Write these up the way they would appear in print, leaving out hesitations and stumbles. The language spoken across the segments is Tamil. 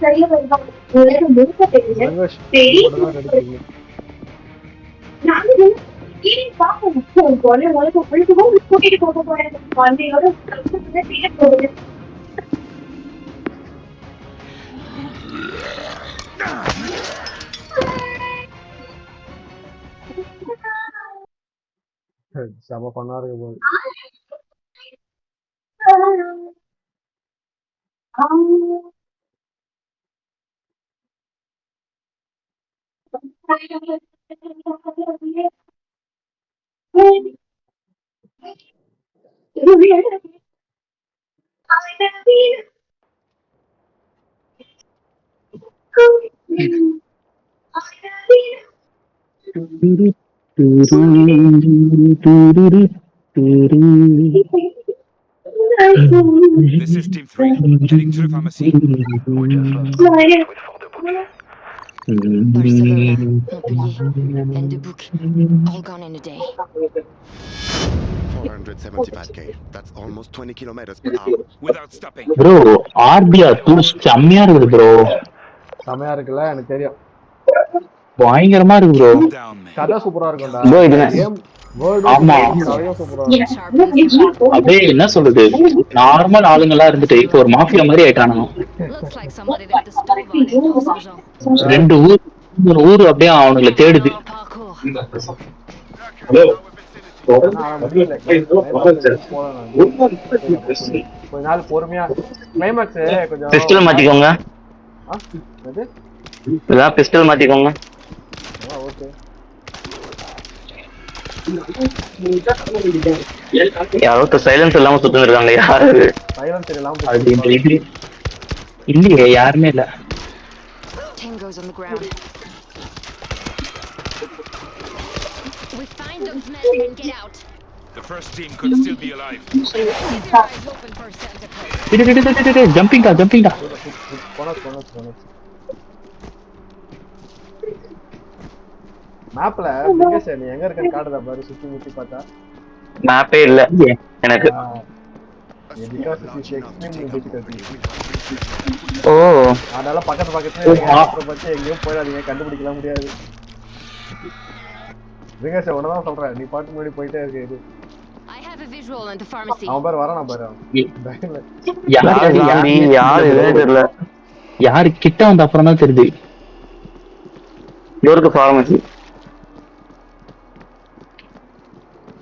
ரங்கேஷ் நீ மட்டும் தான் நடிக்கிறீங்க. செம பண்ணா இருக்கு போது. This is Team 3, heading to the pharmacy. We just lost contact with Fort-de-Bouc. Barcelona, Montpellier, and the book, all gone in a day. 475k. That's almost 20 kilometers per hour. Without stopping. Bro RPR tools செம்மையா இருக்குது ப்ரோ. செமையா இருக்குல்ல, எனக்கு தெரியும். பயங்கரமா இருக்கு bro. Keep it down, man. கதை சூப்பரா இருக்கும்டா. ப்ரோ இது கேம் வேர்ல்ட் ஆமா. கதையும் சூப்பரா இருக்கும். அப்படியே என்ன சொல்றது, நார்மல் ஆளுங்களா இருந்துட்டு இப்போ ஒரு மாஃபியா மாதிரி ஆயிட்டானுங்க. Looks like somebody left the stove on in Force Sergeant. ரெண்டு ஊர் அப்படியே அவனுங்களை தேடுது. Parkour. ஹலோ கொஞ்ச நாள் பொறுமையா கிளைமேக்ஸ் கொஞ்சம் பிஸ்டல் மாத்திக்கோங்க. இதான் பிஸ்டல் மாத்திக்கோங்க. ஓகே யாரோ சைலன்ஸ் இல்லாம சுத்திட்டு இருக்காங்க. யாரு சைலன்ஸ் இல்லாம அப்படின்ற இது இல்லையே, யாருமே இல்ல. Tango's on the ground. We find those men and get out. The first team could still be alive. Keep your eyes open for Santa Claus. ஜம்பிங்கா மேப்ல பிகேஸ் நீ எங்க இருக்கன்னு காட்டுதா பாரு, சுத்தி முத்தி பார்த்தா மேப்பே இல்ல எனக்கு. ஓ அதனால பக்கத்துல பத்தி எங்கேயும் போயிடாதீங்க, கண்டுபிடிக்கலாம் முடியாது. பிகேஸ் உடனே சொல்றேன், நீ பாட்டு முன்னாடி போயிட்டே இருக்கு. இது I have a visual on the pharmacy. அவன் பேர் வரானா பாரு. யாரு கிட்ட வந்த அப்புறம் தான் தெரியுது இவருக்கு pharmacy.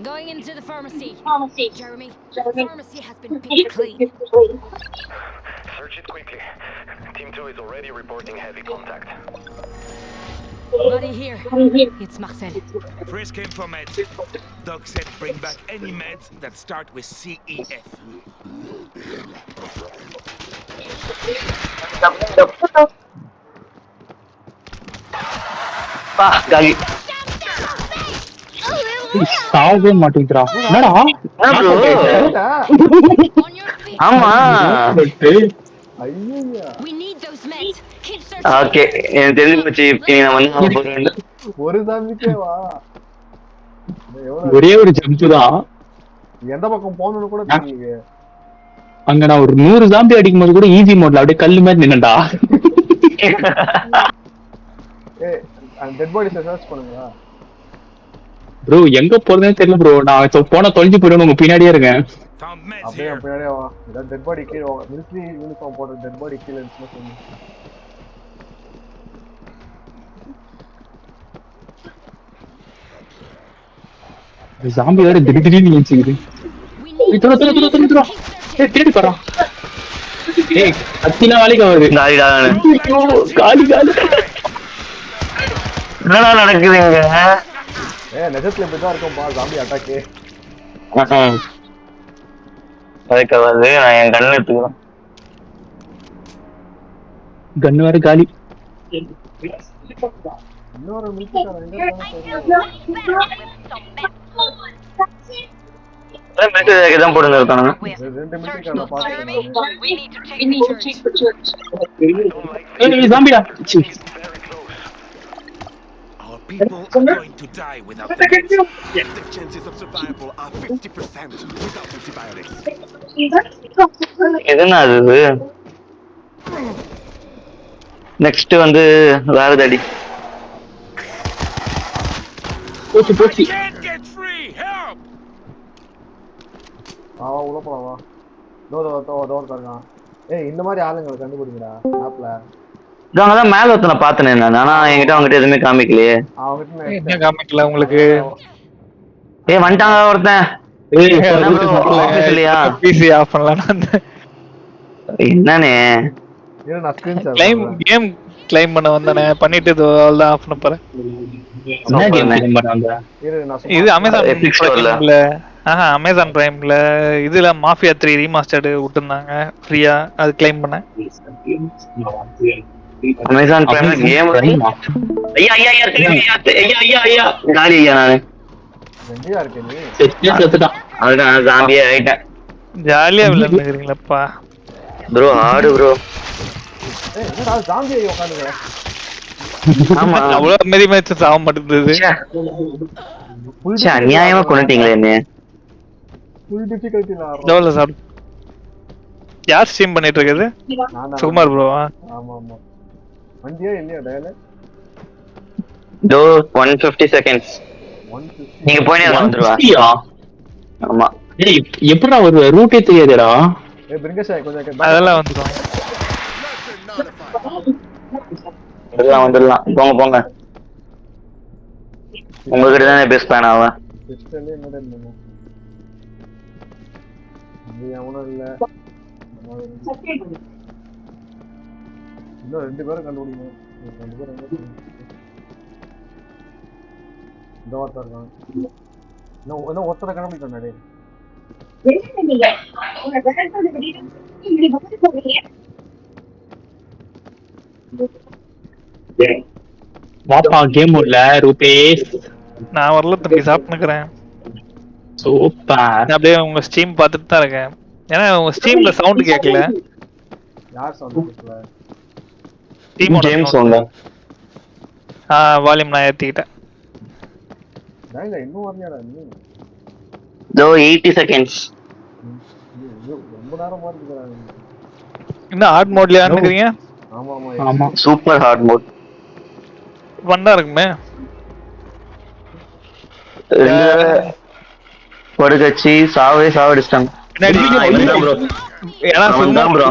Going into the pharmacy. Jeremy, the pharmacy has been picked clean. Search it quickly. Team 2 is already reporting heavy contact. Buddy here. It's Marcel. Frisk came for meds. Doc said bring back any meds that start with CEF. சாவே மாட்டேங்கிறா. என்னடா On your feet. ஆமா ஐயா We need those meds. Keep searching. Okay எனக்கு தெரிஞ்சு போச்சு. நான் வந்து ஒரு சாமிக்கே வா. ஒரே ஒரு ஜம்ப் தான். எந்த பக்கம் போகணும்னு கூட தெரியல. அங்க நான் ஒரு 100 ஜாம்பி அடிக்கும் போது கூட ஈஸி மோட்ல அப்படியே கல்லு மாதிரி நின்னடா. ஏய் அந்த டெட் பாடி சர்ச் பண்ணுங்க ப்ரோ. எங்க போறதுனே தெரியல ப்ரோ. நான் போன தொலைஞ்சு போயிடுவேன், உங்க பின்னாடியே இருக்கேன். Found meds அப்படியே here. பின்னாடியே வா. ஏதாவது டெட் பாடி கீழே வா. மிலிட்டரி யூனிஃபார்ம் போடுற டெட் பாடி கீழே இருந்துச்சுன்னா சொல்லு. ஜாம்பி வேற திடீர்னு நினைச்சுக்குது. We need Tura those Tura Tura meds. Tura Tura. Keep searching. தேடி போறான். ஏய் அத்தினா வேலைக்கு வருது. காலி காலி. என்னடா நடக்குதுங்க? நெஜத்துல இப்படிதான் இருக்கும்பா ஜாம்பி அட்டாக்கு. அதுக்கு வந்து நான் என் கண்ணு எடுத்துக்கிறேன். கண்ணு வேற காலி. இன்னொரு மிலிட்டரிக்காரன் எங்க இருக்கான்னு தெரியல. தான் போட்டு இருக்கானுங்க. ரெண்டு மிலிட்டரிக்காரனை பார்த்தேன் நானு. We need to check the church. ஏய் ஜாம்பிடா. Very close. Our people are going to die without the meds. The chances of survival are 50% without antibiotics. எதுனா அது? நெக்ஸ்ட் வந்து வேற தடி I can't get free. Help! வா உள்ள போலாம் வா. டோர் இருக்கான். ஏய் இந்த மாதிரி ஆளுங்களை கண்டுபிடிங்கடா மேப்ல. அதான் மேல ஒருத்தனை பார்த்தனே நான். ஆனா என்கிட்ட அவங்ககிட்ட எதுவுமே காமிக்கலையே. என்ன காமிக்கல உங்களுக்கு? ஏய் வந்துட்டாங்க ஒருத்தன். ஆபீஸ் இல்லையா? பிசி ஆஃப் பண்ணலாம். என்னனே நான் ஸ்கிரீன்ஷாட் கேம் கிளைம் பண்ண வந்தானே, பண்ணிட்டு இதெல்லாம் ஆஃப் பண்ண போறேன். என்ன கேம் கிளைம் பண்ண வந்தா? இது அமேசான் பிரைம்ல, அமேசான் பிரைம்ல இதுல மாஃபியா 3 ரீமாஸ்டர்டு விட்டுருந்தாங்க ஃப்ரீயா, அது கிளைம் பண்ணேன். அமேசான் பிரைம்ல கேம் ஐயா ஐயா ஐயா ஐயா காலி ஐயா நானு எங்கயா இருக்கே நீ? செத்துட்டான். அதுதான் ஜாம்பியே ஆயிட்டேன். ஜாலியா விளையாடுறீங்களப்பா ப்ரோ. ஆடு ப்ரோ. ஏய் என்னடா ஜாம்பி ஐயோ உட்கார்ந்துங்க. ஆமா அவ்வளவு மெதி மேட்ச் சாவ மாட்டேங்குது. அநியாயமா கொண்டுட்டீங்களே என்ன. ஃபுல் டிஃபிகல்ட்டில ஆடுறோம். டவுன்ல சார் யார் ஸ்ட்ரீம் பண்ணிட்டு இருக்குது? சுகுமார் ப்ரோவா? ஆமா ஆமா. வண்டியே இல்லையா டயல்? To 150 seconds. 150. நீங்க போயினே வந்துருவா. ஆமா. ஏய் எப்படா ஒரு ரூட்டே தெரியாதேடா. ஏய் பிரிங்கேஷ் கொஞ்சம் அதெல்லாம் வந்துரும். வந்துடலாம் போங்க போங்க. உங்ககிட்ட தானே பெஸ்ட் பிளான் ஆவா. சிஸ்டர்ல என்னடா இருந்தோம். நீ அவனும் இல்ல. இன்னும் 2 பேரும் கண்டுபிடிக்கணும். 2 பேரும் எங்க இந்த வார்த்தை இருக்கான். இன்னும் ஒருத்தரை கண்டுபிடிக்கணும் டேய். வாப்பா கேம் இல்ல ரூபேஷ். நான் வரல தம்பி, சாப்பிட்டுக்கிறேன். சூப்பர். நான் அப்படியே உங்க ஸ்ட்ரீம் பார்த்துட்டு தான் இருக்கேன். ஏன்னா உங்க ஸ்ட்ரீம்ல சவுண்ட் கேட்கல. யார் சவுண்ட் கேட்கல? Game sound. வால்யூம் நான் ஏத்திக்கிட்டேன். டேய் இன்னும் வரலையாடா நீ? To 80 seconds. ரொம்ப நேரமா இருக்குடா. இன்னும் ஹார்ட் மோட்ல ஆன்னுக்கிறீங்க? ஆமா ஆமா ஆமா சூப்பர் ஹார்ட் மோட். வண்டா இருக்குமே. படுகச்சி சாவடிச்சிட்டாங்க.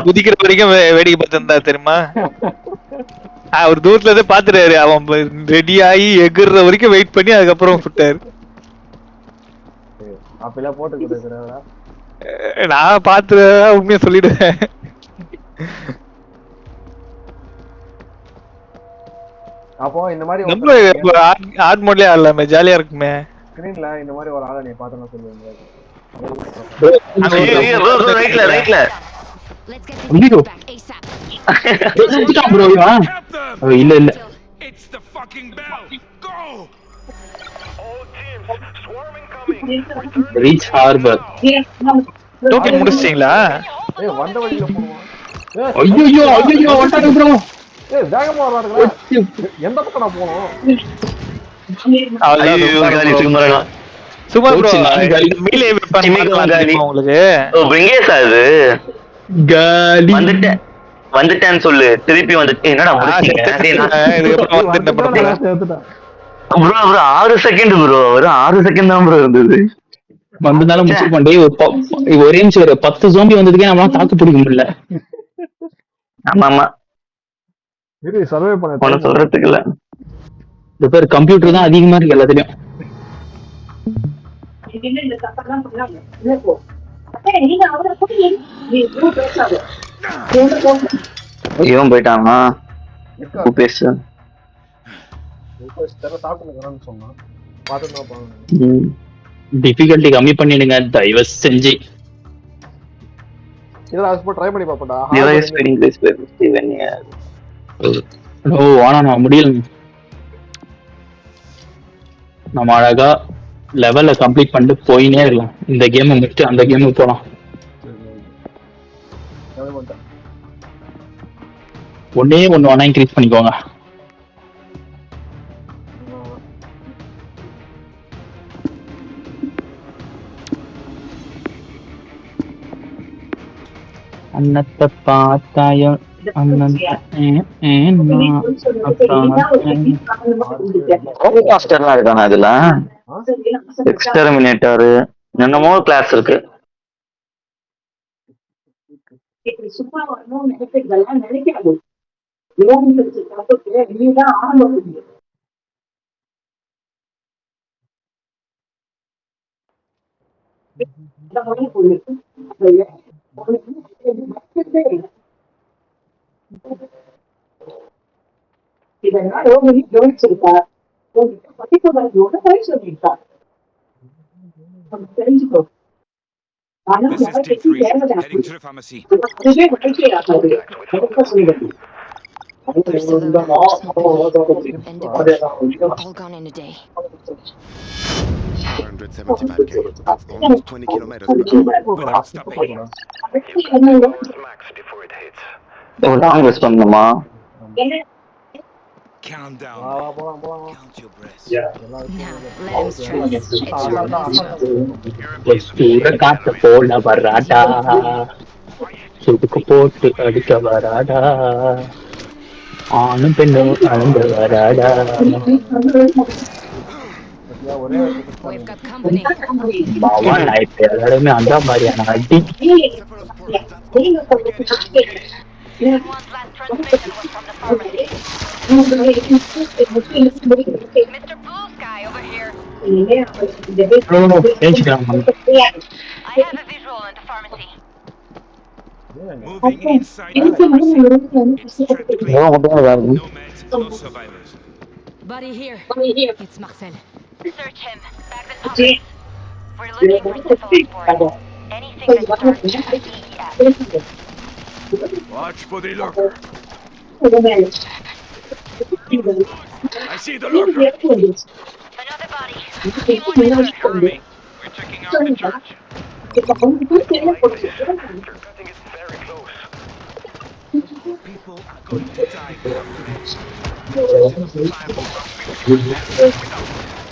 குதிக்கிற வரைக்கும் வேடிக்கை பார்த்திருந்தா தெரியுமா? அவர் தூரத்துல இருந்து பாத்துறாரு. அவன் ரெடி ஆகி எகுற வரைக்கும் வெயிட் பண்ணி அதுக்கப்புறம் சுட்டாரு. அப்பெல்லாம் போட்டு கொடுக்குறா. நான் பாத்து உண்மையா சொல்லிடுவேன். அப்போ இந்த மாதிரி நம்ம ஹார்ட் மோட்லயே ஆடலாமே, ஜாலியா இருக்குமே. ஸ்கிரீன்ல இந்த மாதிரி ஒரு ஆளை நீ பார்த்தனா சொல்லுவீங்க. ரைட்ல Let's get this Amigo. back ASAP. செத்துட்டான் ப்ரோ இவன். இல்ல இல்ல It's the fucking bell. Go! All teams, swarm incoming. Reach harbour. Token முடிச்சிட்டீங்களா? ஏய் வந்த வழியில போவோம். ஐயோ ஐயோ வந்துட்டாங்க ப்ரோ. ஏய் வேகமா வரானுடா. எந்த பக்கம் நான் போறோம்? ஐயோ காலி சுமரனா. சும்மா ப்ரோ மீலே பண்ணி உங்களுக்கு. ஓ பிரிங்கேஸ் அது. காலி வந்துட்டேன்னு சொல்லு. திருப்பி வந்துட்டு என்னடா முடிச்சீங்க? Bro 6 second bro. ஒரு 6 செகண்ட் தான் ப்ரோ இருந்தது. வந்ததால முடிச்சிருப்போம். டேய் ஒரே நிமிஷம் ஒரு 10 ஜோம்பி வந்ததுக்கே நம்மளால தாக்கு பிடிக்க முடியல. ஆமா ஆமா. இது சர்வே பண்ண சொல்றதுக்கு இல்ல. இந்த பேர் கம்ப்யூட்டர் தான் அதிகமா இருக்கு எல்லாத்துலயும். இவன் போயிட்டானா? பேசு. சாப்பிட்டுன்னு சொன்னான். பார்த்துட்டு பாருங்க. டிஃபிகல்ட்டி கம்மி பண்ணிடுங்க தயவு செஞ்சு. இதெல்லாம் அது ட்ரை பண்ணி பாப்படா. Device speeding please Steven. ஓ ஆனா நான் முடியல. நம்ம அழகா லெவல்ல கம்ப்ளீட் பண்ணிட்டு போயினே இருக்கலாம். இந்த கேமை முடிச்சுட்டு அந்த கேமுக்கு போலாம். ஒன்னே ஒன்னு வேணா இன்க்ரீஸ் பண்ணிக்கோங்க. அன்னத்தை பார்த்தாயும் மாஸ்டர்லாம் இருக்கானா இதுல? எக்ஸ்டெர்மினேட்டர் என்னமோ கிளாஸ் இருக்கு. This is Team 3, heading to the pharmacy. There's still a lot of smoke in and all gone in a day. 475k. That's almost 20 kilometers per hour. Without stopping. You've got 2 hours max before it hits. Long rest பண்ணணுமா? Calm down. வா போலாம் போலாம். Count your breaths. எல்லாம் Now, let him stress. It's சூட காத்த போல வராடா, சுடுக்கு போட்டு அடிக்க வராடா, ஆணும் பெண்ணும் அழுந்து வராடா. பத்தியா ஒரே We've got company. Pawan light எல்லாருமே அந்த மாதிரியான அடி. One's last transmission was from the pharmacy. Mr. Blue Sky over here. பேசிக்கலாம். I have a visual on the pharmacy. Moving inside the pharmacy. It's stripped clean. No meds, no survivors. Buddy here. It's Marcel. Search him. Back the pockets. We're looking for syphilis for it. Anything that starts with DEF. Watch for the lurker. I see the lurker. Another body. Team 1 is here. Cover me. We're checking out the church. You're cutting it very close. People are going to die without meds.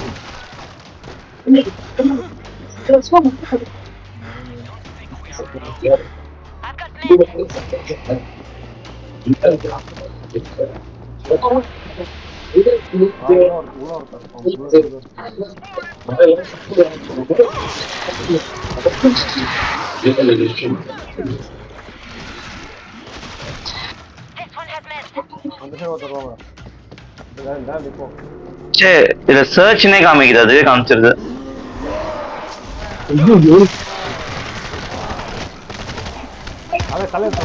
I've got men. This one has meds. அந்த சைடு வந்துருவாங்க. இந்த நிப்போம். சரி இதுல சர்ச்னே காமிக்குது, அதுவே காமிச்சிருது. அத கலர்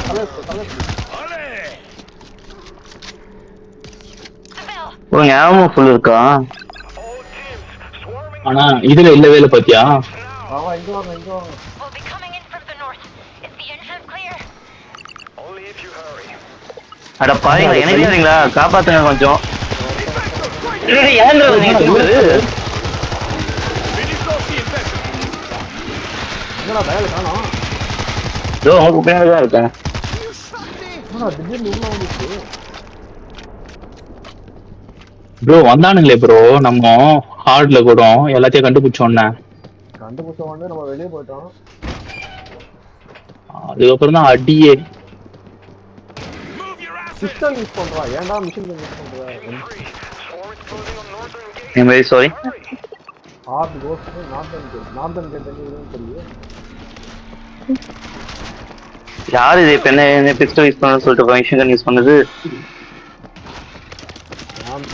ஒரு ஞாபகம் ஃபுல் இருக்கா? ஆனா இதுல இல்லவே இல்ல பாத்தியா? வாங்க இங்க வாங்க. We'll be coming in from the north. Is the entrance clear? Only if you hurry. அட பாருங்க, எனக்கு வரீங்களா? காப்பாத்துங்க கொஞ்சம். ஏன் நீங்க சொல்றது? என்னடா பயல காணோம். இதோ உங்களுக்கு பின்னாடி தான் இருக்கேன். திடீர்னு உள்ள வந்துச்சு. ப்ரோ வந்தானுங்களே ப்ரோ, நம்ம ஹார்ட்ல கூட எல்லாத்தையும் கண்டுபிடிச்சோன்னே. கண்டுபிடிச்ச உடனே நம்ம வெளியே போயிட்டோம். அதுக்கப்புறம் தான் அடியே. சிஸ்டம் யூஸ் பண்றா, ஏன்டா மிஷின் யூஸ் பண்ற? I'm very sorry. ஹார்ட் கோஸ் நார்தன் கேட் தெரியும். யார் இது இப்ப என்ன பிஸ்டல் யூஸ் பண்ணணும்னு சொல்லிட்டு மிஷின் யூஸ் பண்ணது?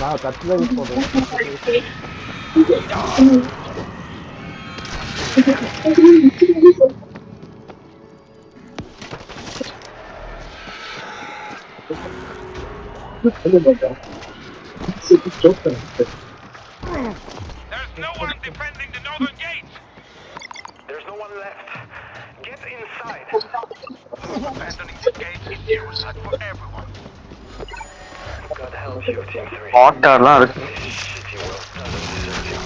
நான் கத்தில யூஸ் பண்றேன். There's no one defending the northern gate. There's no one left. Get inside. Abandoning the gate is suicide for everyone. God help you, Team 3. ஹாட்டாலாம் இருக்கு. Shitty well done in deserting.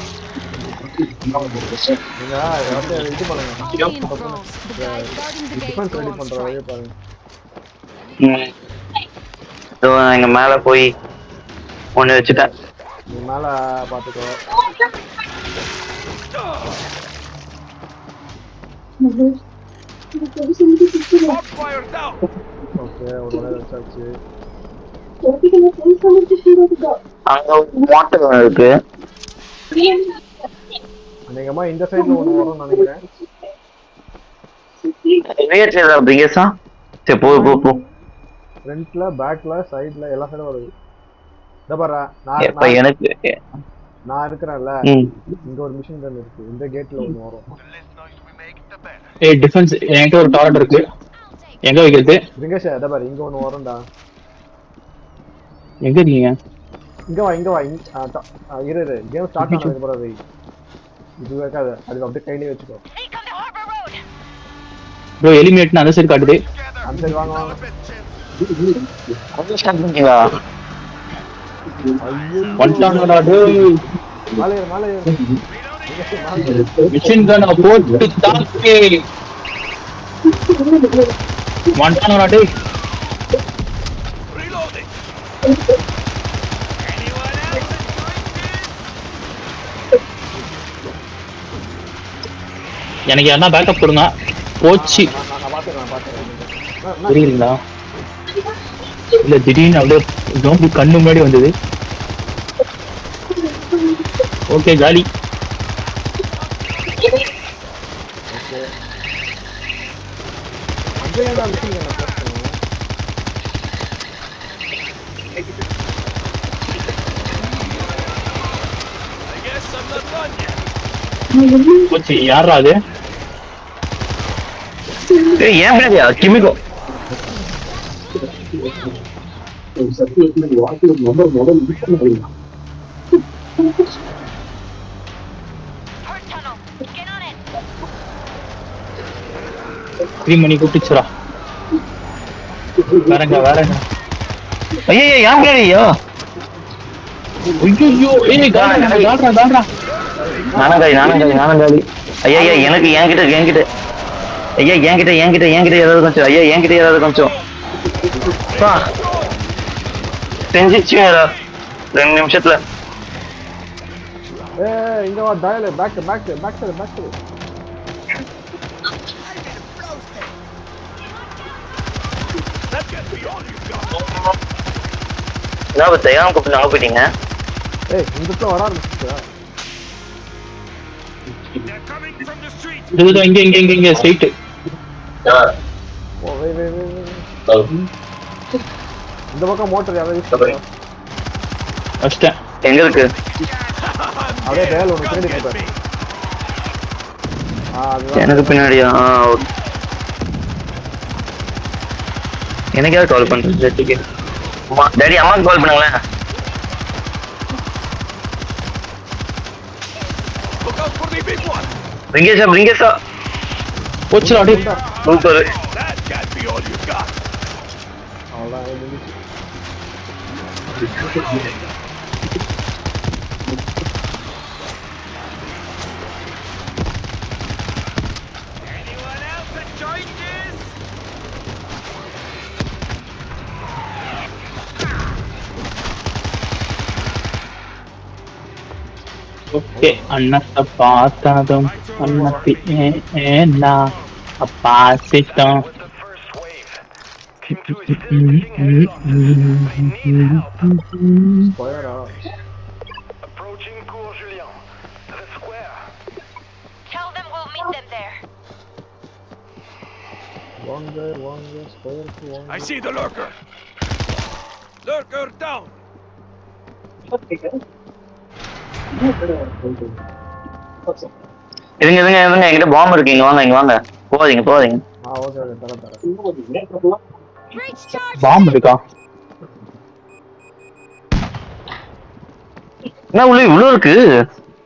நீங்க வந்து இது பண்ணுங்க. Only in France. The guy guarding the gate defence go ready on பண்ற strike. வழியை பாருங்க. இதோ நான் இங்க மேல போய் ஒண்ணு வச்சுட்டேன். நீ மேல பாத்துக்கோ. Hot fire down. ஓகே ஒரு வேலை வச்சாச்சு. அங்க மாட்டல் இருக்கு. அநேகமா இந்த சைடுல ஒண்ணு வரும்னு நினைக்கிறேன். பிரிங்கேஷா சரி போ போ போ. ஃப்ரண்ட்ல பேக்ல சைடுல எல்லா சைடும் வருது. இத பாரு இப்ப எனக்கு நான் இருக்கிறேன்ல, இங்க ஒரு மிஷின் கன் இருக்கு. இந்த கேட்ல ஒண்ணு வரும். ஏய் டிஃபென்ஸ் என்கிட்ட ஒரு டார்ட் இருக்கு. எங்க வைக்கிறது? பிரிங்கேஷ் இத பாரு இங்க ஒண்ணு வரும்டா. எங்க இருக்கீங்க? இங்க வா இரு கேம் ஸ்டார்ட் ஆனதுக்கு அப்புறம் வை. இது வைக்காத, அது அப்படியே கையிலே வச்சுக்கோ. ப்ரோ எலிமினேட்னு அந்த சைடு காட்டுது. அந்த சைடு வாங்க வாங்க. அங்க ஸ்டார்ட் பண்ணீங்களா? வந்துட்டானடா டேய். மேலே மிஷின் கன் போட்டு தாக்கே. வந்துட்டானடா டேய். Reloading. எனக்கு யாரா பேக்கப் கொடுங்க. போச்சு. நான் பாத்துறேன். புரியுதுங்களா? இல்ல திடீர்னு அப்படியே ஜோம்பி கண்ணு முன்னாடி வந்தது. ஓகே காலி. ஓகே அங்கே தான் மிஷின் கன் ப்ளஸ் பண்ணுங்க. I guess I'm not done yet. போச்சு. யாரா அது? ஏன் பின்னாடியா கிமிகோ? Hard tunnel. Get on it. 3 மணி கூப்பிட்டுச்சுரா. வேறங்க. ஐயோ ஏன் பின்னாடியா? ஐயோ ஏய் கால்ரா. நானும் காலி. ஐயா எனக்கு என்கிட்ட ஐயா என்கிட்ட ஏதாவது கொஞ்சம். ஐயா என்கிட்ட ஏதாவது கொஞ்சம் செஞ்சிச்சுங்களா 2 நிமிஷத்துல. இங்க வா dial back That can't be all you've got. என்ன பத்தையா கூப்பிட்டு அங்க போயிட்டீங்க? இந்த பக்கம் வர ஆரம்பிச்சிச்சா? They're coming from the street. இதுதான் இங்க ஸ்ட்ரைட். ஓ வே இந்த பக்கம் மோட்டர் யாராவது யூஸ் பண்றா? ஃபர்ஸ்ட் எங்க இருக்கு? அப்படியே டயல் ஒன்னு பின்னாடி போடு. எனக்கு பின்னாடியா? எனக்கு யார் கால் பண்றது? டாடி அம்மாக்கு கால் பண்ணுங்களேன். Look out for the big one. பிரிங்கேஷா போச்சுடா டேய். Super. That can't be all you've got. அவ்வளவுதான் முடிஞ்சிச்சு. Anyone else enjoying this? Okay அண்ணத்தை பார்த்ததும் அண்ணத்தி ஏன்னா அப்பா சிட்டம். Was the first wave. Team 2 is still pushing heavy losses. They need help. ஸ்கொயரா? Approaching Cours Julien. The square. Tell them we'll meet them there. வாங்க ஸ்கொயருக்கு வாங்க. I see the lurker. Lurker down. இருங்க என்கிட்ட பாம்பு இருக்கு. இங்க வாங்க போகாதீங்க. ஓகே தரேன். Breach charge. பாம்பு இருக்கா? என்ன உள்ள இவ்வளவு இருக்கு?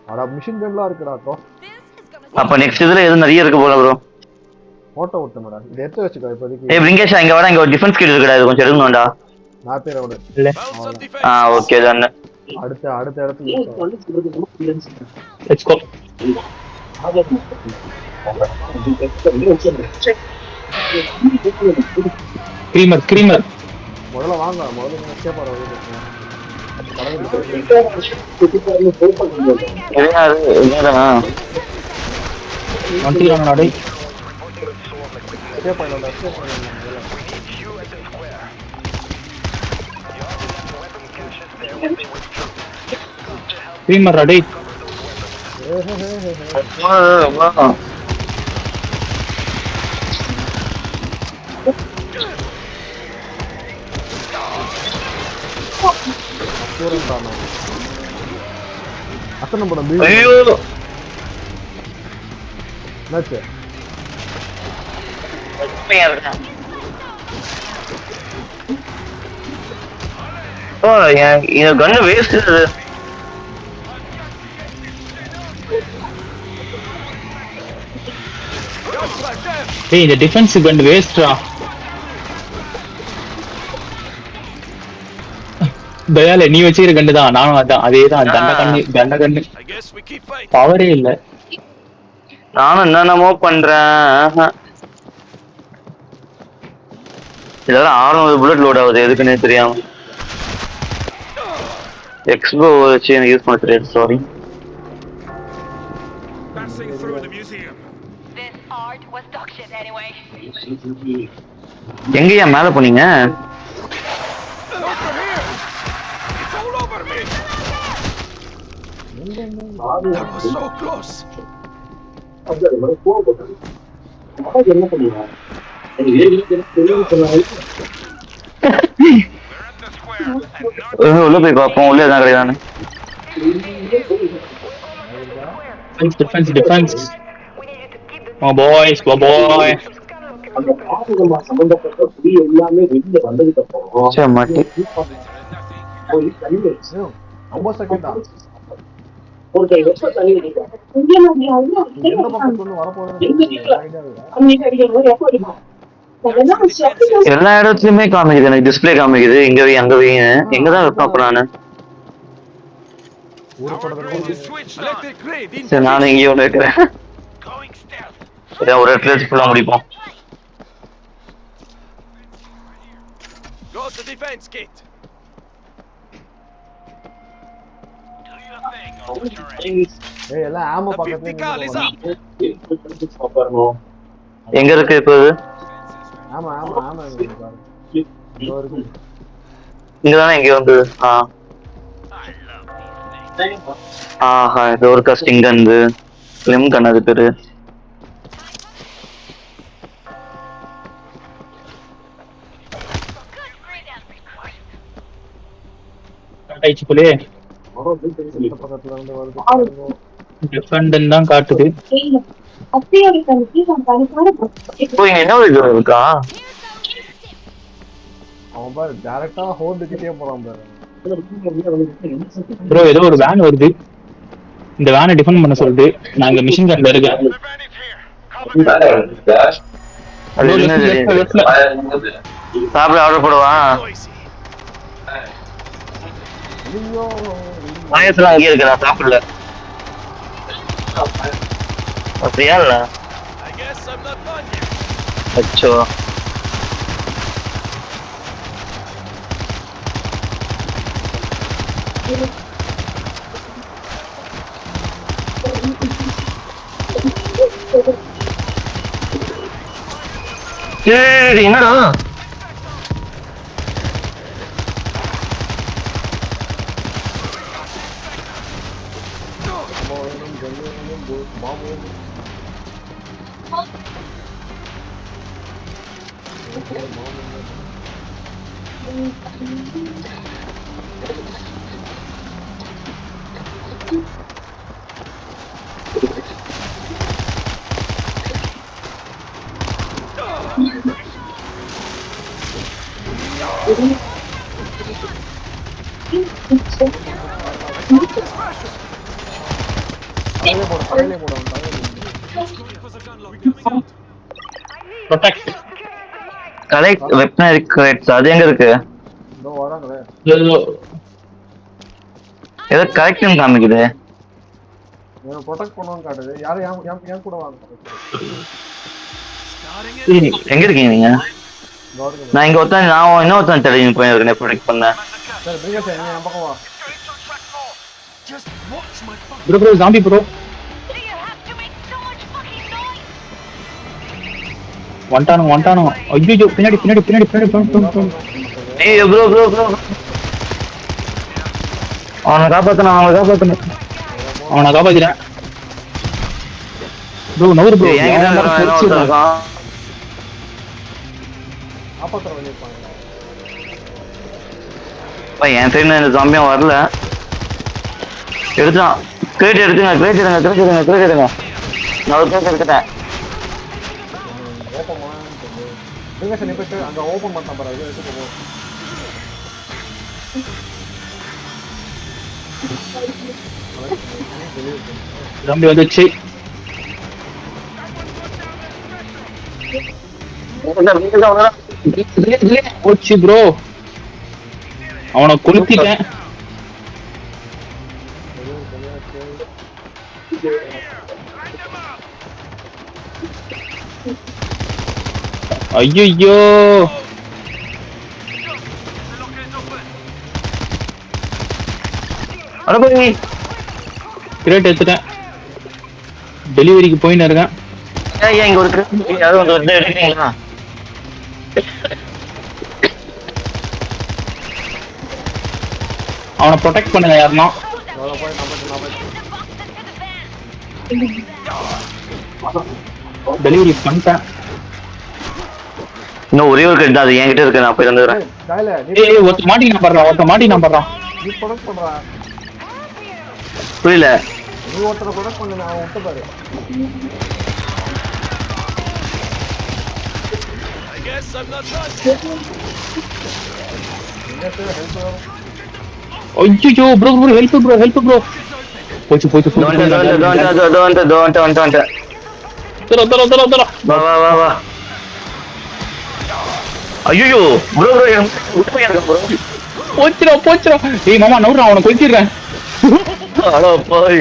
அட மிஷின் கன்லாம் இருக்குடா தோ. அப்ப நெக்ஸ்ட் இதுல எது நிறைய இருக்கு போல ப்ரோ. போட்டோ விட்டுமடா. இத எடுத்து வச்சுக்கோ இப்போதைக்கு. பிரிங்கேஷா இங்க வாடா. இங்க ஒரு டிஃபென்ஸ் கிட் இருக்குடா. இது கொஞ்சம் எடுக்கணும்டா. நாப்பே ரவுண்ட். இல்ல. Bounce on defense. Okay done. அடுத்த இடத்துக்கு யூஸ் ஆகும். Let's go. கிரீமர் முதல்ல எஸ்கேப் ஆற வழி இருக்கு. என்னடா வண்டிரானடா டேய். எஸ்கேப் பண்ணல முதல்ல. We need you at the streamer அடே அத்தனை படம் ஐயோ என்னாச்சு கண்ணு வேஸ்ட் டேய் இந்த டிஃபென்ஸ் கன் வேஸ்ட்ரா தயால நீ வச்சிருக்க கண்டு தான் நானும் அதான் அதேதான் தண்ட கண்ணு I guess we keep fighting. பவரே இல்ல நானும் என்னென்னமோ பண்றேன் இதெல்லாம் 600 புல்லட் லோட் ஆகுது எதுக்குன்னே தெரியாம எக்ஸ்போ வச்சு எனக்கு யூஸ் பண்ண தெரியாது sorry Passing through the museum. This art was dog shit anyway. எங்கயா மேல போனீங்க Over here! It's all over me! That was so close! உள்ள போய் பார்ப்போம் உள்ள எதாவது கிடையாதுன்னு டிஃபென்ஸ் my boys சரி மாட்டி 50 செகண்டா எந்த பக்கத்துல வரப்போகுது எல்லா இடத்துலயுமே காமிக்குது எனக்கு டிஸ்பிளே காமிக்குது இங்கவே அங்கவேயும் எங்கதான் வைப்பேன் அப்ப நானு Electric grid in சரி நானும் இங்கே ஒண்ணு வைக்கிறேன் going stealth. ஒரு இடத்துல வச்சு ஃபுல்லா முடிப்போம் Go to defense kit. ஏய் எல்லாம் ஆமா The 50 cal is பக்கத்துல up. எங்க இருக்கு இப்போ இது ஆமா ஆமா ஆமா இங்க பாரு இதோ இருக்கு இங்கதானே இங்க வந்து ஆஹா இது ஒரு கஸ்டிங் கந்து ஸ்லிம் கன் அது பேரு ஆயிடுச்சுக்குள்ளே இந்த பக்கத்துல இருந்து வருது டிஃபெண்ட் தான் காட்டுது இப்போ இங்க என்ன ஒரு இது இருக்கா அவன் பாரு டைரக்டா ஹோல்டு கிட்டே போறான் பாரு ப்ரோ ஏதோ ஒரு வேன் வருது இந்த வேனை டிஃபெண்ட் பண்ண சொல்லுது நான் இங்க மிஷின் கன்ல இருக்கேன் அது என்ன சாப்பிட ஆர்டர் போடுவா ஐயோ பாயசம் அங்கேயே இருக்குதா சாப்பிடல அப்படியா இல்ல I guess I'm not done yet. அச்சோ என்னடா தலையிலே போடு ப்ரொடெக்ட் கலெக்ட் வெப்பனரி கிரேட்ஸ் அது எங்க இருக்கு இதோ வராங்களே ஏதோ கரெக்ட்னு காமிக்குது இவனை ப்ரொடெக்ட் பண்ணுவான்னு காட்டுது யாரும் ஏன் கூட வாங்க எங்க இருக்கீங்க நீங்க கவர்மெண்ட் நான் இங்க ஒருத்தன் நான் இன்னொருத்தன் தெரியும் போய் இருக்கேன் ப்ரொடெக்ட் பண்ணேன் சரி பிரிகேஷ் நீ என் பக்கம் வா Just watch my fucking. Bro zombie bro Do you have to make so much fucking noise? வந்துட்டானோ ஐயோ பின்னாடி ஏய் ப்ரோ அவனை காப்பாத்தணும் அவனை காப்பாத்திட்டேன் ப்ரோ நவுரு ப்ரோ என்கிட்ட ஒருத்தன் இருக்கான் காப்பாத்துற பண்ணிருப்பாங்க. என் சைடுல இந்த ஜாம்பியும் வரல. எடுத்தான் கிரேட் எடுத்துங்க நான் ஒரு பேர் எடுத்துட்டேன். ஓப்பன் பண்ணு நீங்க சரி போயிட்டு அங்க ஓப்பன் பண்ண பாரு அது எடுத்து போ. ஜாம்பி வந்துச்சு போச்சு ப்ரோ அவனை கொளுத்திட்டேன். ஐயோ கிரேட் எடுத்துட்டேன். டெலிவரிக்கு போயின்னு இருக்கேன். இங்க ஒரு யாரும் வந்து எடுக்கிறீங்களா? அவனை ப்ரொடெக்ட் பண்ணுங்க யாருன்னா. டெலிவரி பண்ணிட்டேன். இன்னும் ஒரே ஒரு கட்டு அது என்கிட்ட இருக்கு. நான் போய் வந்துடுறேன். ஒருத்த மாட்டி நான் பண்றான் நீ ப்ரொடக்ட் பண்றா. புரியல. நீ ஒருத்தர ப்ரொடக்ட் பண்ணு நான் விட்டு பாரு. ஐயோ ப்ரோ ஹெல்ப் ப்ரோ போச்சு வா ஐயோ ப்ரோ போச்சுடா ஏய் மாமா நவுறா அவனை கொளுத்திடுறேன். ஹலோ போய்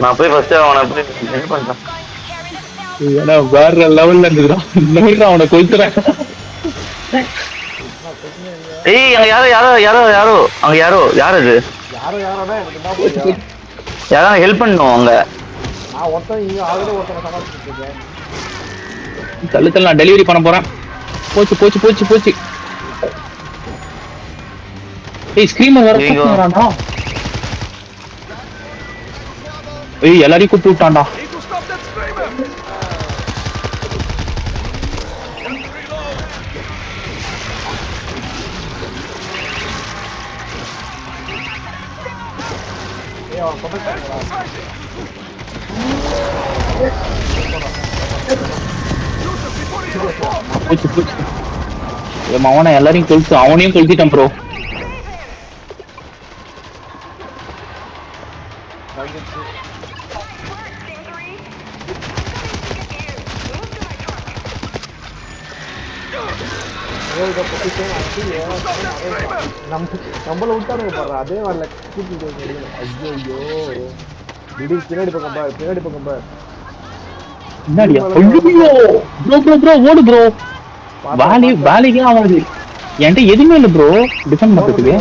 நான் போய் ஃபர்ஸ்ட் அவனை போய் இது பண்றேன். வேற லெவல்ல இருந்துடா நவுறா அவனை கொளுத்துறேன். ஏய் அங்க யாரோ அங்க யாரு அது? யாரோனா எனக்கு தான் புரியும். யாராவது ஹெல்ப் பண்ணணும் அங்க. நான் ஒருத்தன் இங்க ஆல்ரெடி ஒருத்தனை சமாளிச்சிட்டு இருக்கேன். தள்ளு நான் டெலிவரி பண்ண போறேன். போச்சு ஏய் ஸ்கிரீமர் வர கூப்பிடுறான்டா. ஏய் எல்லாரையும் கூப்பிட்டு விட்டான்டா. ஏய் அவன் ப்ரொடக்ட் பண்ணுடா. போச்சு அவனை எல்லாரையும் கொளுத்து அவனையும் கொளுத்திட்டான் ப்ரோ. நம்மள விட்டாருங்க பாரு அதே வரல கூட்டிட்டு ஐயோ திடீர் பின்னாடி பக்கம் பாரு என்னடியா ப்ரோ ஓடு ப்ரோ. வேலைக்கே ஆகாது என்கிட்ட எதுவுமே இல்லை ப்ரோ டிஃபெண்ட் பண்றதுக்கு.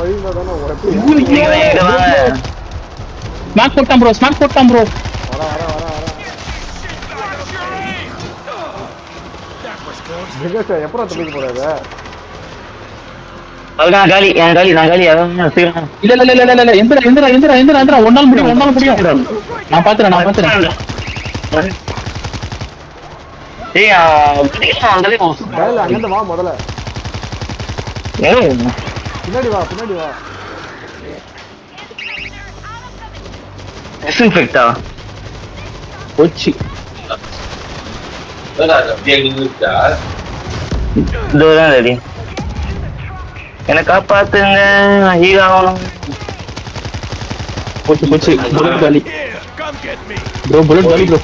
ஸ்மாக் போட்டான் ப்ரோ எப்பறம் தப்பிக்க போறாரு? நான் காலி இல்ல எந்திரா ஒன்னால முடியும். நான் பாத்துறேன். ஏய் அங்கிருந்து வா முதல்ல. பின்னாடி வா டிஸ்இன்ஃபெக்ட்டா போச்சு. இதுதான் ரெடி. என்ன காப்பாத்துங்க ஹீரோணும். போச்சு புல்லட் காலி ப்ரோ புல்லட் காலி ப்ரோ.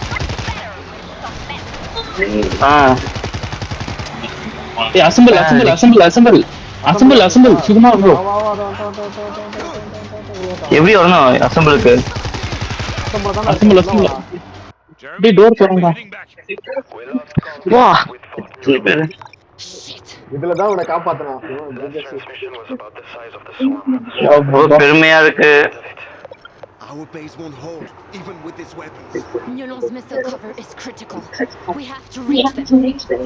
ஏய் அசெம்பிள் சும்மா ப்ரோ. எப்படி வரணும் அசெம்பிளுக்கு? அசெம்பிள் டேய் டோர் போறங்க. வா இதுல தான் உன்னை காப்பாத்தணும். பெருமையா இருக்கு. Our base won't hold, even with its weapons. Nulon's missile cover is critical. We have to reach them.